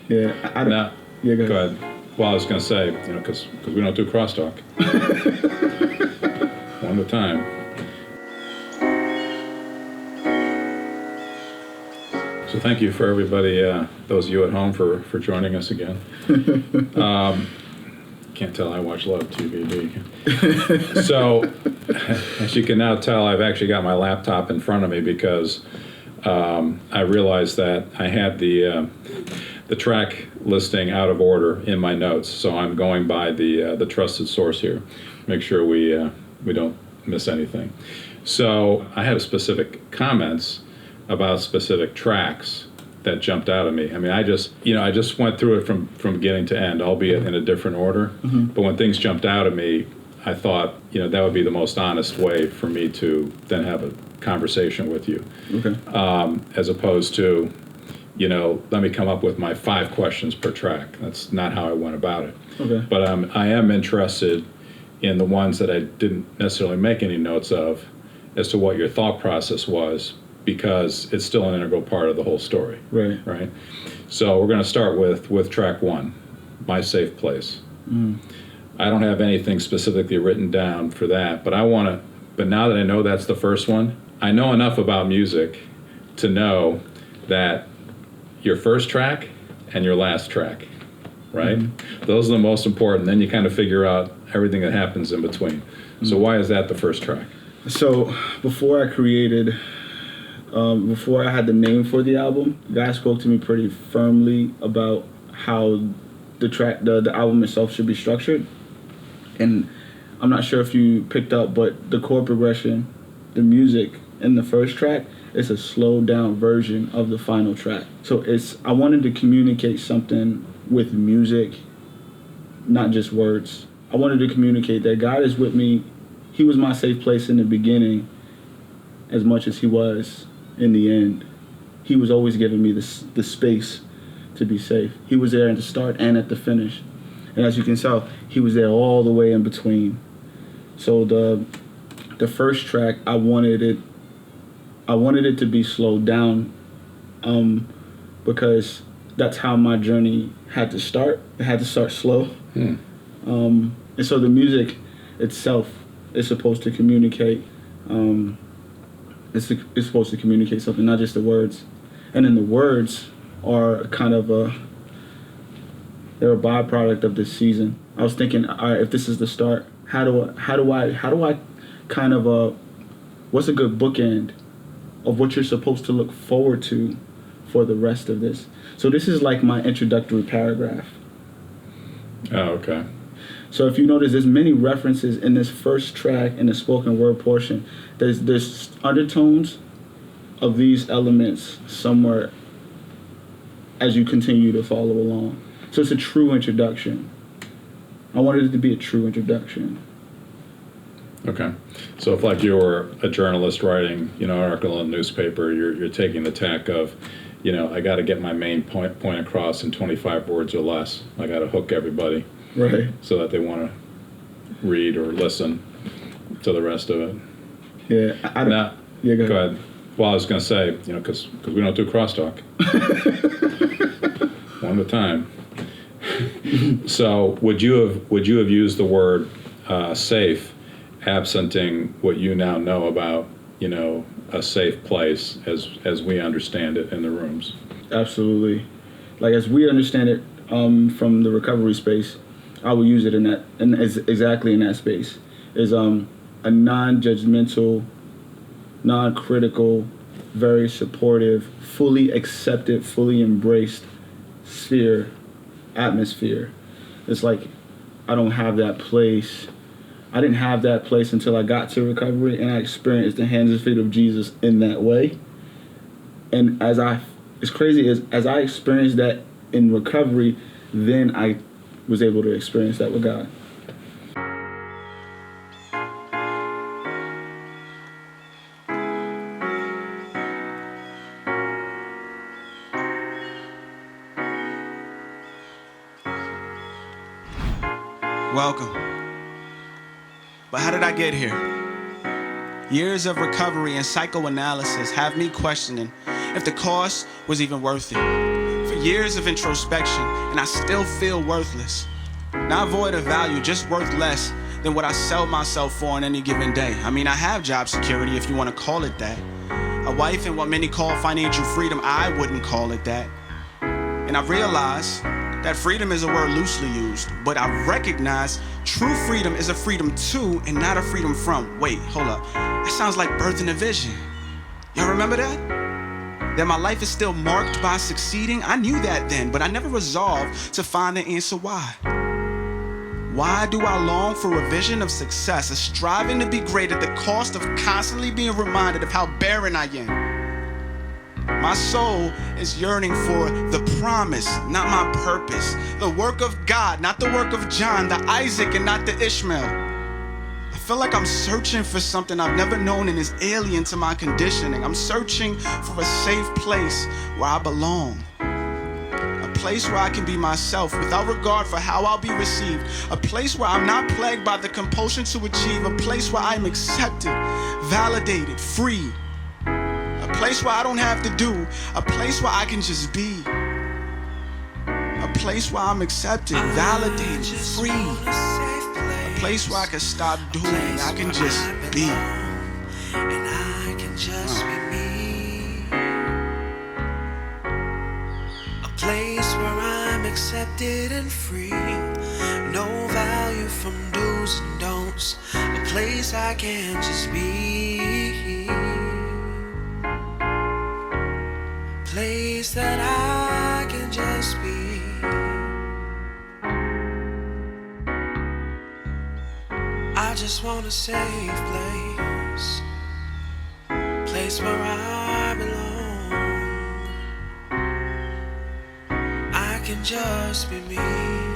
Yeah, Now, yeah, go ahead. Well, I was going to say, because we don't do crosstalk. One at a time. So thank you for everybody, those of you at home, for joining us again. Can't tell I watch a lot of TV, do you? So, as you can now tell, I've actually got my laptop in front of me because I realized that I had the track listing out of order in my notes. So I'm going by the trusted source here. Make sure we don't miss anything. So I had specific comments about specific tracks that jumped out at me. I mean, I just went through it from beginning to end, albeit in a different order. Mm-hmm. But when things jumped out at me, I thought, that would be the most honest way for me to then have a conversation with you. Okay. As opposed to, let me come up with my 5 questions per track. That's not how I went about it. Okay. But I am interested in the ones that I didn't necessarily make any notes of as to what your thought process was, because it's still an integral part of the whole story. Right. So we're going to start with track 1, My Safe Place. Mm. I don't have anything specifically written down for that, but now that I know that's the first one, I know enough about music to know that your first track and your last track, right? Mm-hmm. Those are the most important. Then you kind of figure out everything that happens in between. Mm-hmm. So why is that the first track? So before I had the name for the album, the guy spoke to me pretty firmly about how the album itself should be structured. And I'm not sure if you picked up, but the chord progression, the music in the first track, is a slowed down version of the final track. So I wanted to communicate something with music, not just words. I wanted to communicate that God is with me. He was my safe place in the beginning as much as he was in the end. He was always giving me the space to be safe. He was there at the start and at the finish. And as you can tell, he was there all the way in between. So the first track, I wanted it to be slowed down, because that's how my journey had to start. It had to start slow. And so the music itself is supposed to communicate. It's supposed to communicate something, not just the words. And then the words are kind of they're a byproduct of this season. I was thinking, all right, if this is the start, how do I kind of what's a good bookend of what you're supposed to look forward to for the rest of this? So this is like my introductory paragraph. Oh, okay. So if you notice, there's many references in this first track in the spoken word portion. There's undertones of these elements somewhere as you continue to follow along. So it's a true introduction. I wanted it to be a true introduction. Okay. So if like you were a journalist writing, an article in a newspaper, you're taking the tack of, I got to get my main point across in 25 words or less. I got to hook everybody. Right. So that they want to read or listen to the rest of it. Yeah. Go ahead. Well, I was going to say, because we don't do crosstalk. One at a time. So would you have used the word safe, absenting what you now know about, a safe place as we understand it in the rooms? Absolutely. Like as we understand it from the recovery space, I will use it exactly in that space. Is a non-judgmental, non-critical, very supportive, fully accepted, fully embraced atmosphere. It's like I don't have that place. I didn't have that place until I got to recovery and I experienced the hands and feet of Jesus in that way. And it's crazy, as I experienced that in recovery, then I was able to experience that with God. Welcome. But how did I get here? Years of recovery and psychoanalysis have me questioning if the cost was even worth it. For years of introspection, and I still feel worthless. Not void of value, just worth less than what I sell myself for on any given day. I mean, I have job security, if you want to call it that. A wife and what many call financial freedom, I wouldn't call it that. And I realize that freedom is a word loosely used, but I recognize true freedom is a freedom to and not a freedom from. Wait, hold up. That sounds like birthing a vision. Y'all remember that? That my life is still marked by succeeding? I knew that then, but I never resolved to find the answer why. Why do I long for a vision of success, a striving to be great at the cost of constantly being reminded of how barren I am? My soul is yearning for the promise, not my purpose. The work of God, not the work of John, the Isaac and not the Ishmael. I feel like I'm searching for something I've never known and is alien to my conditioning. I'm searching for a safe place where I belong. A place where I can be myself without regard for how I'll be received. A place where I'm not plagued by the compulsion to achieve. A place where I'm accepted, validated, free. A place where I don't have to do. A place where I can just be. A place where I'm accepted, validated, free. A place where I can stop doing. I can just be. And I can just be me. A place where I'm accepted and free. No value from do's and don'ts. A place I can just be. Place that I can just be. I just want a safe place. Place where I belong. I can just be me.